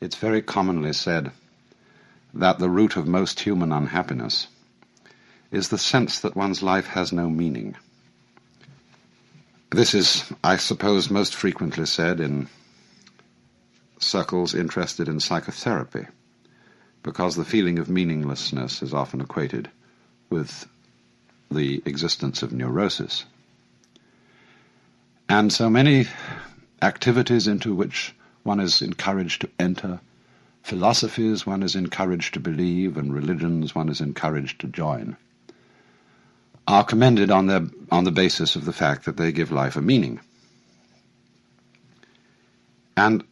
It's very commonly said that the root of most human unhappiness is the sense that one's life has no meaning. This is, I suppose, most frequently said in circles interested in psychotherapy, because the feeling of meaninglessness is often equated with the existence of neurosis. And so many activities into which one is encouraged to enter, philosophies one is encouraged to believe, and religions one is encouraged to join, are commended on the basis of the fact that they give life a meaning. And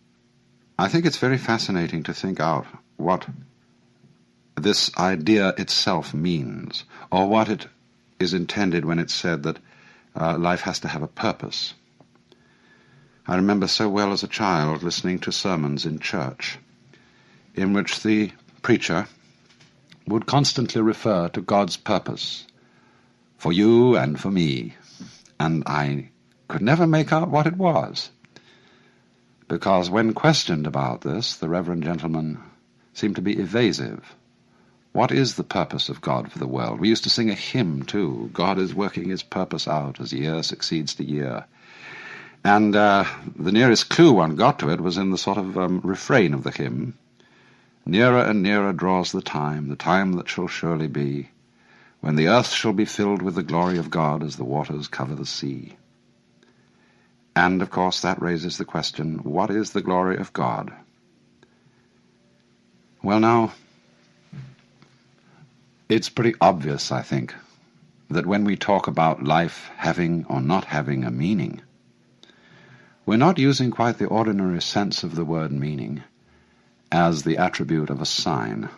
I think it's very fascinating to think out what this idea itself means, or what it is intended when it's said that life has to have a purpose. I remember so well as a child listening to sermons in church in which the preacher would constantly refer to God's purpose for you and for me, and I could never make out what it was, because when questioned about this, the reverend gentleman seemed to be evasive. What is the purpose of God for the world? We used to sing a hymn, too. God is working his purpose out as year succeeds to year. And the nearest clue one got to it was in the sort of refrain of the hymn. Nearer and nearer draws the time that shall surely be, when the earth shall be filled with the glory of God as the waters cover the sea. And, of course, that raises the question, what is the glory of God? Well, now, it's pretty obvious, I think, that when we talk about life having or not having a meaning, we're not using quite the ordinary sense of the word meaning as the attribute of a sign.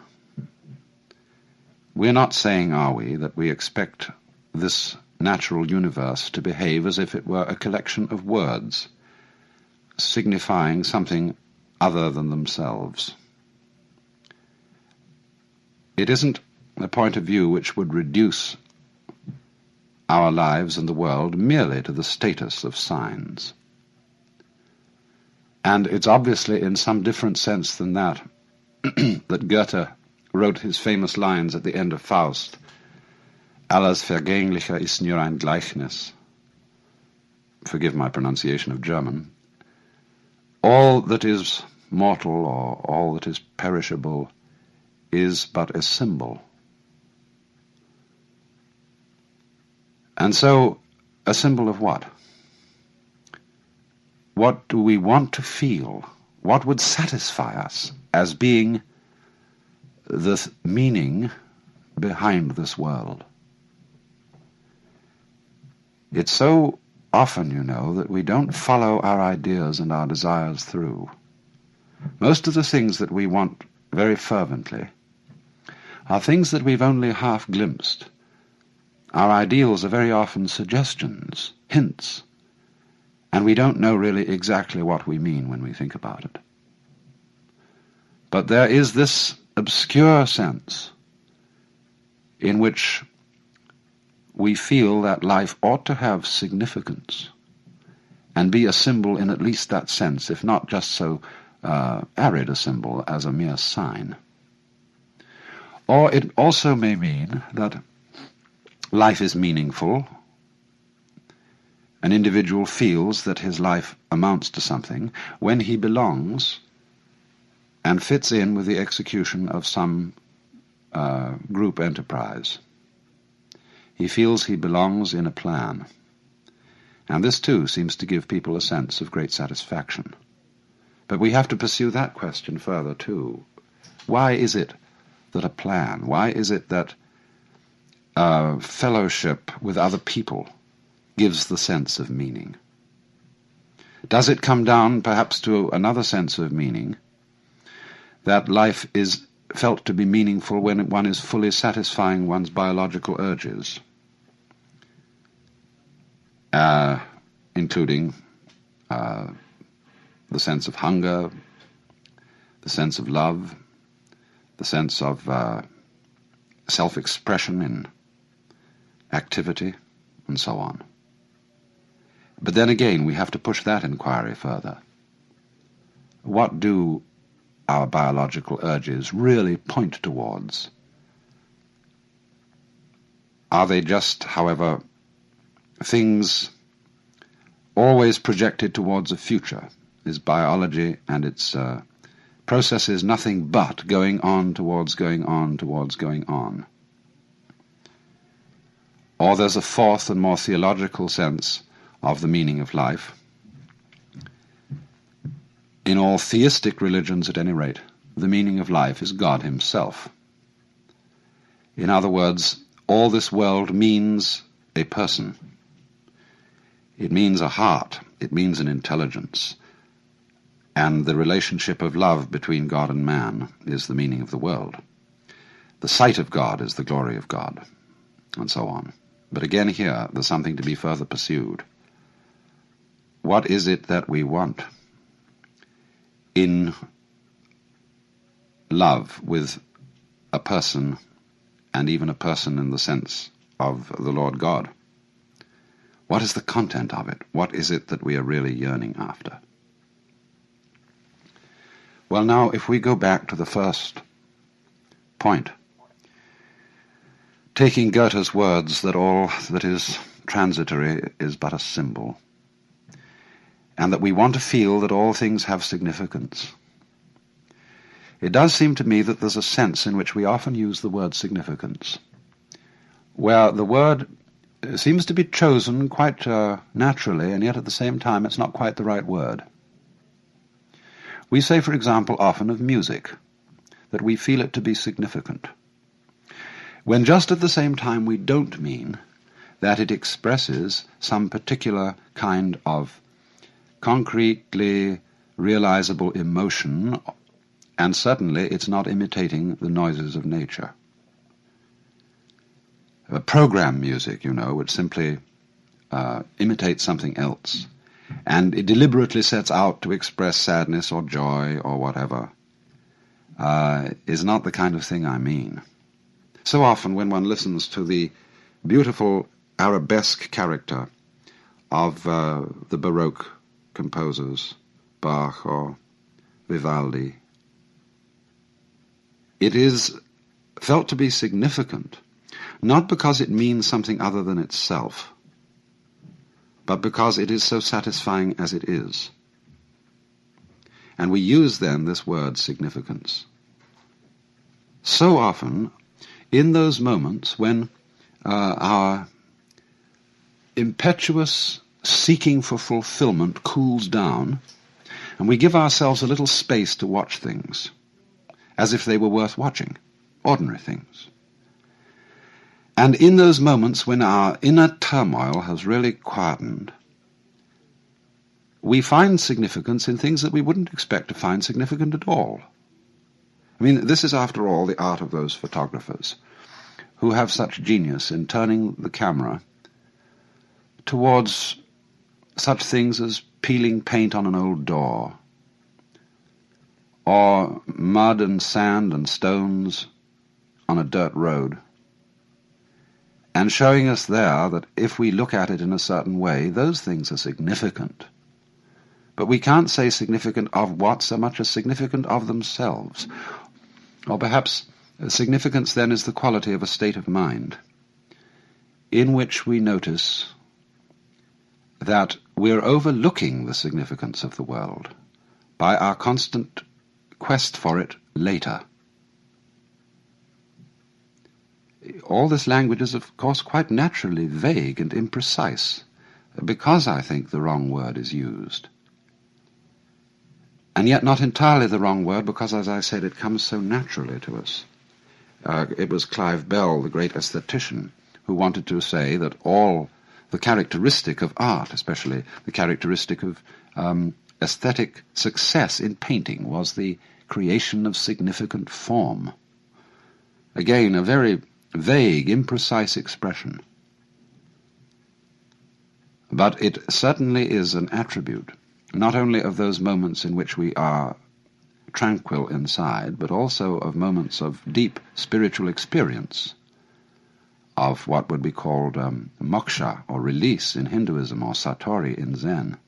We're not saying, are we, that we expect this natural universe to behave as if it were a collection of words, signifying something other than themselves. It isn't a point of view which would reduce our lives and the world merely to the status of signs. And it's obviously in some different sense than that that Goethe wrote his famous lines at the end of Faust, Alles Vergängliche ist nur ein Gleichnis. Forgive my pronunciation of German. All that is mortal or all that is perishable is but a symbol. And so, a symbol of what? What do we want to feel? What would satisfy us as being the meaning behind this world? It's so often, you know, that we don't follow our ideas and our desires through. Most of the things that we want very fervently are things that we've only half glimpsed. Our ideals are very often suggestions, hints, and we don't know really exactly what we mean when we think about it. But there is this obscure sense in which we feel that life ought to have significance and be a symbol in at least that sense, if not just so arid a symbol as a mere sign. Or it also may mean that life is meaningful. An individual feels that his life amounts to something when he belongs and fits in with the execution of some group enterprise. He feels he belongs in a plan. And this, too, seems to give people a sense of great satisfaction. But we have to pursue that question further, too. Why is it that a plan, why is it that fellowship with other people gives the sense of meaning? Does it come down perhaps to another sense of meaning, that life is felt to be meaningful when one is fully satisfying one's biological urges, including the sense of hunger, the sense of love, the sense of self-expression in activity, and so on. But then again, we have to push that inquiry further. What do our biological urges really point towards? Are they just, however, things always projected towards a future? Is biology and its processes nothing but going on towards going on towards going on? Or there's a fourth and more theological sense of the meaning of life. In all theistic religions, at any rate, the meaning of life is God himself. In other words, all this world means a person. It means a heart. It means an intelligence. And the relationship of love between God and man is the meaning of the world. The sight of God is the glory of God, and so on. But again here, there's something to be further pursued. What is it that we want in love with a person, and even a person in the sense of the Lord God? What is the content of it? What is it that we are really yearning after? Well, now, if we go back to the first point, taking Goethe's words that all that is transitory is but a symbol, and that we want to feel that all things have significance, it does seem to me that there's a sense in which we often use the word significance, where the word seems to be chosen quite naturally, and yet at the same time it's not quite the right word. We say, for example, often of music, that we feel it to be significant, when just at the same time we don't mean that it expresses some particular kind of concretely realizable emotion, and certainly it's not imitating the noises of nature. Program music, which simply imitates something else, and it deliberately sets out to express sadness or joy or whatever, is not the kind of thing I mean. So often when one listens to the beautiful arabesque character of the Baroque composers, Bach or Vivaldi, it is felt to be significant, not because it means something other than itself, but because it is so satisfying as it is. And we use then this word significance so often in those moments when our impetuous seeking for fulfillment cools down, and we give ourselves a little space to watch things as if they were worth watching, ordinary things. And in those moments when our inner turmoil has really quietened, we find significance in things that we wouldn't expect to find significant at all. I mean, this is, after all, the art of those photographers who have such genius in turning the camera towards such things as peeling paint on an old door, or mud and sand and stones on a dirt road, and showing us there that if we look at it in a certain way, those things are significant. But we can't say significant of what so much as significant of themselves. Or perhaps significance then is the quality of a state of mind in which we notice that we're overlooking the significance of the world by our constant quest for it later. All this language is, of course, quite naturally vague and imprecise, because I think the wrong word is used. And yet not entirely the wrong word, because, as I said, it comes so naturally to us. It was Clive Bell, the great aesthetician, who wanted to say that all the characteristic of art, especially the characteristic of aesthetic success in painting, was the creation of significant form. Again, a very vague, imprecise expression. But it certainly is an attribute, not only of those moments in which we are tranquil inside, but also of moments of deep spiritual experience, of what would be called moksha, or release in Hinduism, or satori in Zen.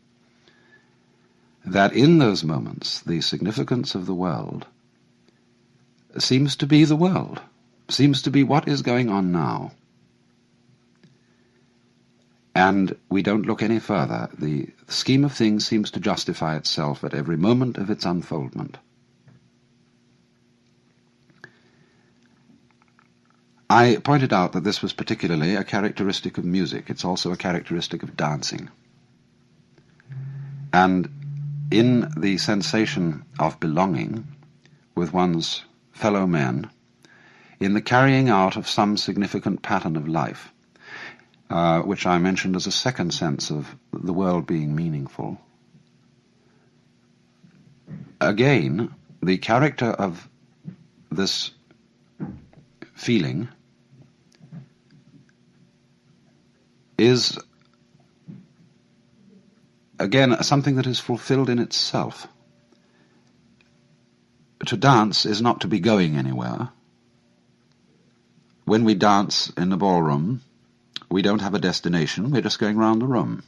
That in those moments the significance of the world seems to be the world, seems to be what is going on now. And we don't look any further. The scheme of things seems to justify itself at every moment of its unfoldment. I pointed out that this was particularly a characteristic of music. It's also a characteristic of dancing. And in the sensation of belonging with one's fellow men, in the carrying out of some significant pattern of life, which I mentioned as a second sense of the world being meaningful, again, the character of this feeling is, again, something that is fulfilled in itself. To dance is not to be going anywhere. When we dance in the ballroom, we don't have a destination, we're just going round the room.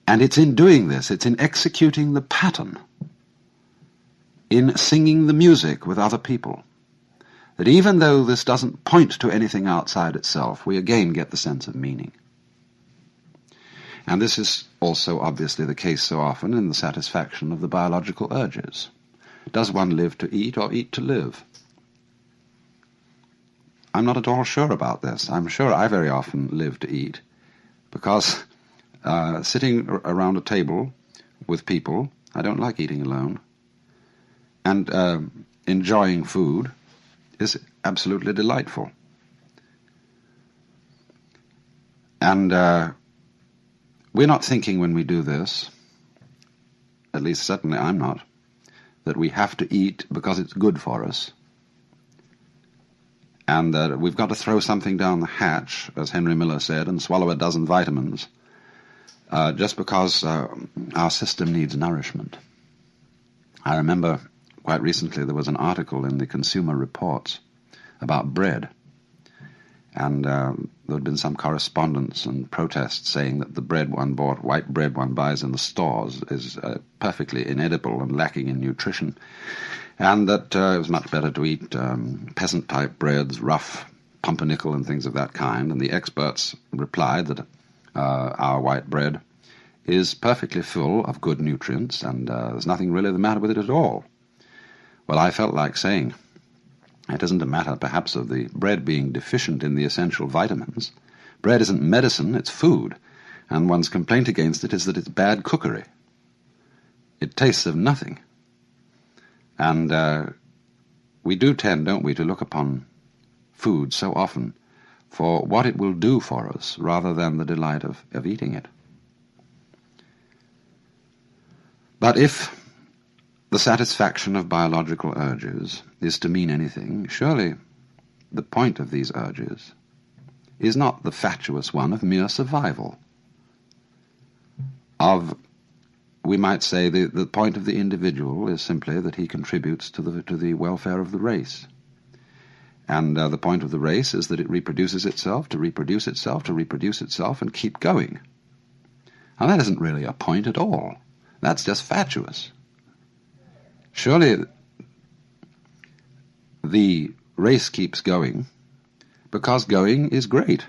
And it's in doing this, it's in executing the pattern, in singing the music with other people, that even though this doesn't point to anything outside itself, we again get the sense of meaning. And this is also obviously the case so often in the satisfaction of the biological urges. Does one live to eat or eat to live? I'm not at all sure about this. I'm sure I very often live to eat, because sitting around a table with people, I don't like eating alone, and enjoying food is absolutely delightful. And we're not thinking when we do this, at least certainly I'm not, that we have to eat because it's good for us, and that we've got to throw something down the hatch, as Henry Miller said, and swallow a dozen vitamins, just because our system needs nourishment. I remember quite recently there was an article in the Consumer Reports about bread, and there had been some correspondence and protests saying that the bread one bought, white bread one buys in the stores, is perfectly inedible and lacking in nutrition, and that it was much better to eat peasant-type breads, rough pumpernickel and things of that kind. And the experts replied that our white bread is perfectly full of good nutrients, and there's nothing really the matter with it at all. Well, I felt like saying, it isn't a matter perhaps of the bread being deficient in the essential vitamins. Bread isn't medicine, it's food, and one's complaint against it is that it's bad cookery. It tastes of nothing. And we do tend, don't we, to look upon food so often for what it will do for us rather than the delight of eating it. But if the satisfaction of biological urges is to mean anything, surely the point of these urges is not the fatuous one of mere survival, of, we might say, the point of the individual is simply that he contributes to the welfare of the race. And the point of the race is that it reproduces itself, to reproduce itself, to reproduce itself, and keep going. Now that isn't really a point at all. That's just fatuous. Surely the race keeps going because going is great,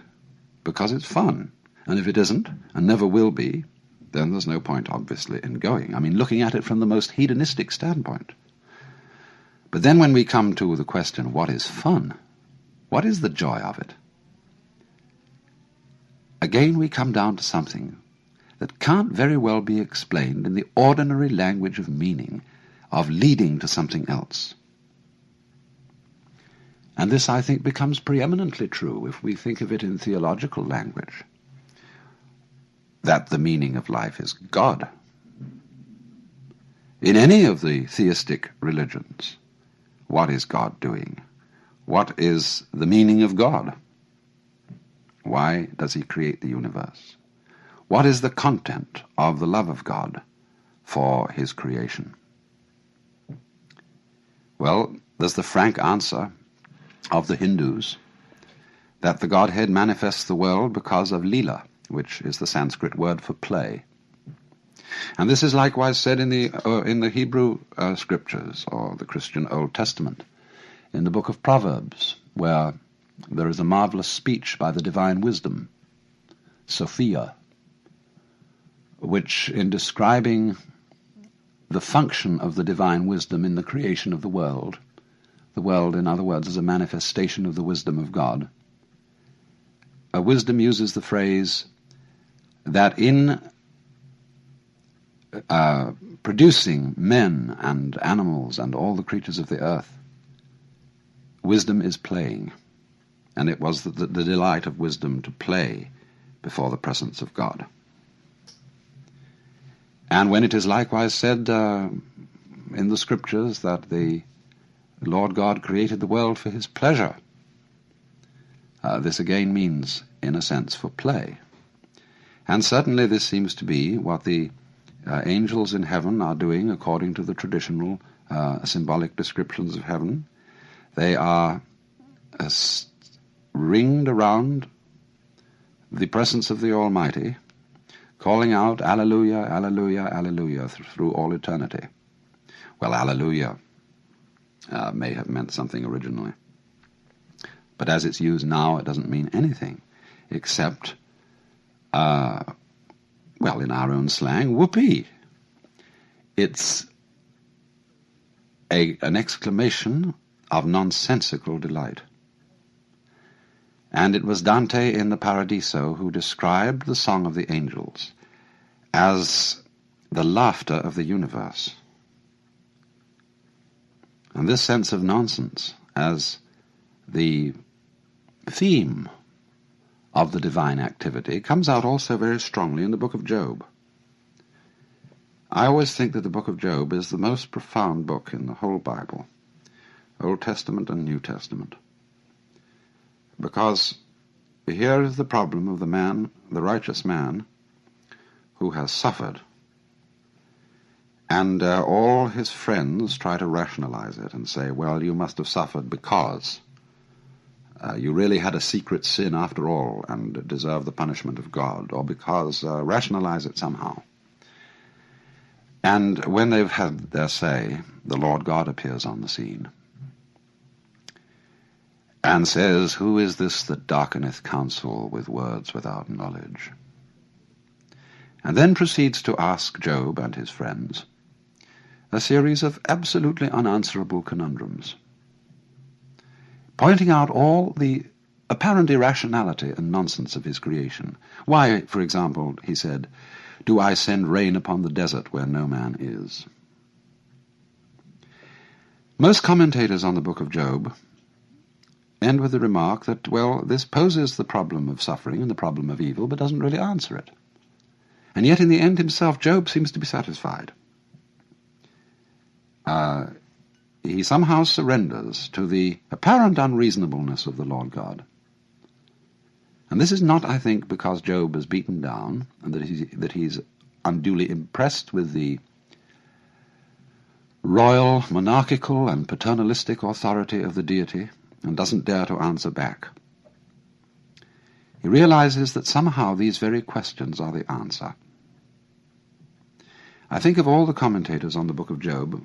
because it's fun. And if it isn't, and never will be, then there's no point, obviously, in going. I mean, looking at it from the most hedonistic standpoint. But then when we come to the question, what is fun? What is the joy of it? Again, we come down to something that can't very well be explained in the ordinary language of meaning, of leading to something else. And this, I think, becomes preeminently true if we think of it in theological language, that the meaning of life is God. In any of the theistic religions, what is God doing? What is the meaning of God? Why does he create the universe? What is the content of the love of God for his creation? Well, there's the frank answer of the Hindus that the Godhead manifests the world because of lila, which is the Sanskrit word for play. And this is likewise said in the Hebrew scriptures, or the Christian Old Testament, in the book of Proverbs, where there is a marvelous speech by the divine wisdom, Sophia, which, in describing the function of the divine wisdom in the creation of the world, in other words, is a manifestation of the wisdom of God, wisdom uses the phrase that in producing men and animals and all the creatures of the earth, wisdom is playing. And it was the delight of wisdom to play before the presence of God. And when it is likewise said in the scriptures that the Lord God created the world for his pleasure, this again means, in a sense, for play. And certainly this seems to be what the angels in heaven are doing according to the traditional symbolic descriptions of heaven. They are ringed around the presence of the Almighty, calling out, Alleluia, Alleluia, Alleluia, through all eternity. Well, Alleluia may have meant something originally, but as it's used now, it doesn't mean anything except, well, in our own slang, whoopee. It's an exclamation of nonsensical delight. And it was Dante in the Paradiso who described the song of the angels as the laughter of the universe. And this sense of nonsense as the theme of the divine activity comes out also very strongly in the book of Job. I always think that the book of Job is the most profound book in the whole Bible, Old Testament and New Testament. Because here is the problem of the man, the righteous man, who has suffered. And all his friends try to rationalize it and say, well, you must have suffered because you really had a secret sin after all and deserve the punishment of God, or because rationalize it somehow. And when they've had their say, the Lord God appears on the scene and says, who is this that darkeneth counsel with words without knowledge? And then proceeds to ask Job and his friends a series of absolutely unanswerable conundrums, pointing out all the apparent irrationality and nonsense of his creation. Why, for example, he said, do I send rain upon the desert where no man is? Most commentators on the book of Job end with the remark that, well, this poses the problem of suffering and the problem of evil, but doesn't really answer it. And yet in the end himself, Job seems to be satisfied. He somehow surrenders to the apparent unreasonableness of the Lord God. And this is not, I think, because Job is beaten down and that he's unduly impressed with the royal, monarchical, and paternalistic authority of the deity and doesn't dare to answer back. He realizes that somehow these very questions are the answer. I think of all the commentators on the book of Job,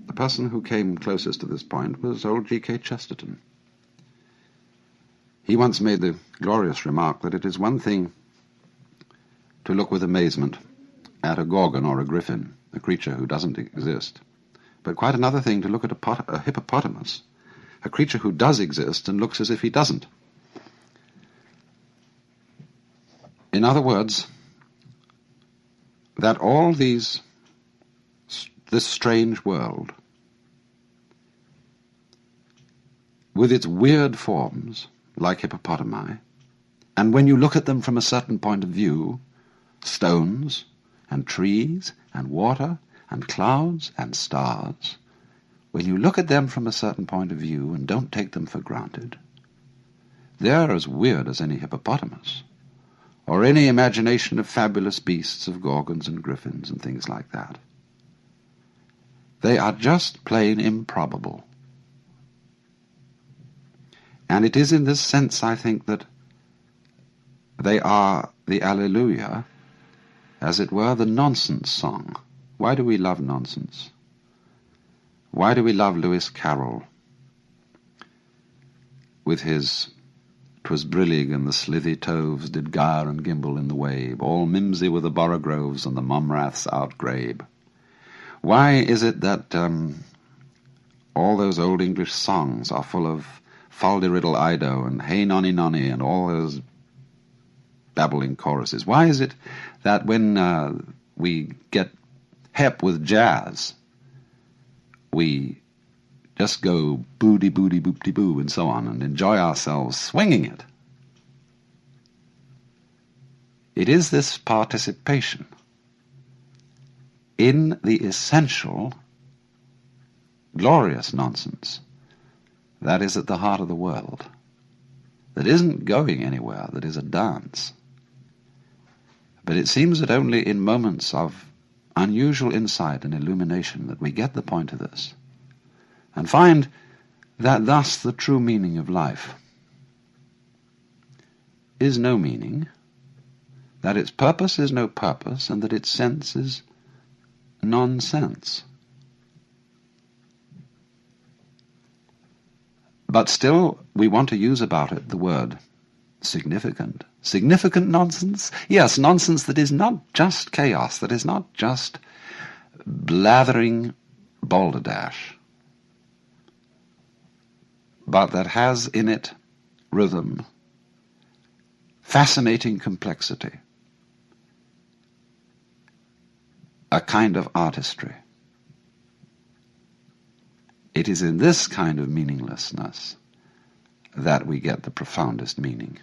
the person who came closest to this point was old G.K. Chesterton. He once made the glorious remark that it is one thing to look with amazement at a gorgon or a griffin, a creature who doesn't exist, but quite another thing to look at a hippopotamus, a creature who does exist and looks as if he doesn't. In other words, that all this strange world, with its weird forms, like hippopotami, and when you look at them from a certain point of view, stones and trees and water and clouds and stars, when you look at them from a certain point of view and don't take them for granted, they're as weird as any hippopotamus, or any imagination of fabulous beasts of gorgons and griffins and things like that. They are just plain improbable. And it is in this sense, I think, that they are the Alleluia as it were, the nonsense song. Why do we love nonsense? Why do we love Lewis Carroll with his "'Twas brillig and the slithy toves did gyre and gimble in the wabe, all mimsy were the borogroves and the momraths outgrabe"? Why is it that all those old English songs are full of Fal-de-riddle Ido and Hey Nonny Nonny and all those babbling choruses? Why is it that when we get hep with jazz, we just go booty booty boopty boo and so on and enjoy ourselves swinging it? It is this participation in the essential, glorious nonsense that is at the heart of the world, that isn't going anywhere, that is a dance. But it seems that only in moments of unusual insight and illumination that we get the point of this, and find that thus the true meaning of life is no meaning, that its purpose is no purpose, and that its sense is nonsense. But still we want to use about it the word significant. Significant nonsense? Yes, nonsense that is not just chaos, that is not just blathering balderdash, but that has in it rhythm, fascinating complexity, a kind of artistry. It is in this kind of meaninglessness that we get the profoundest meaning.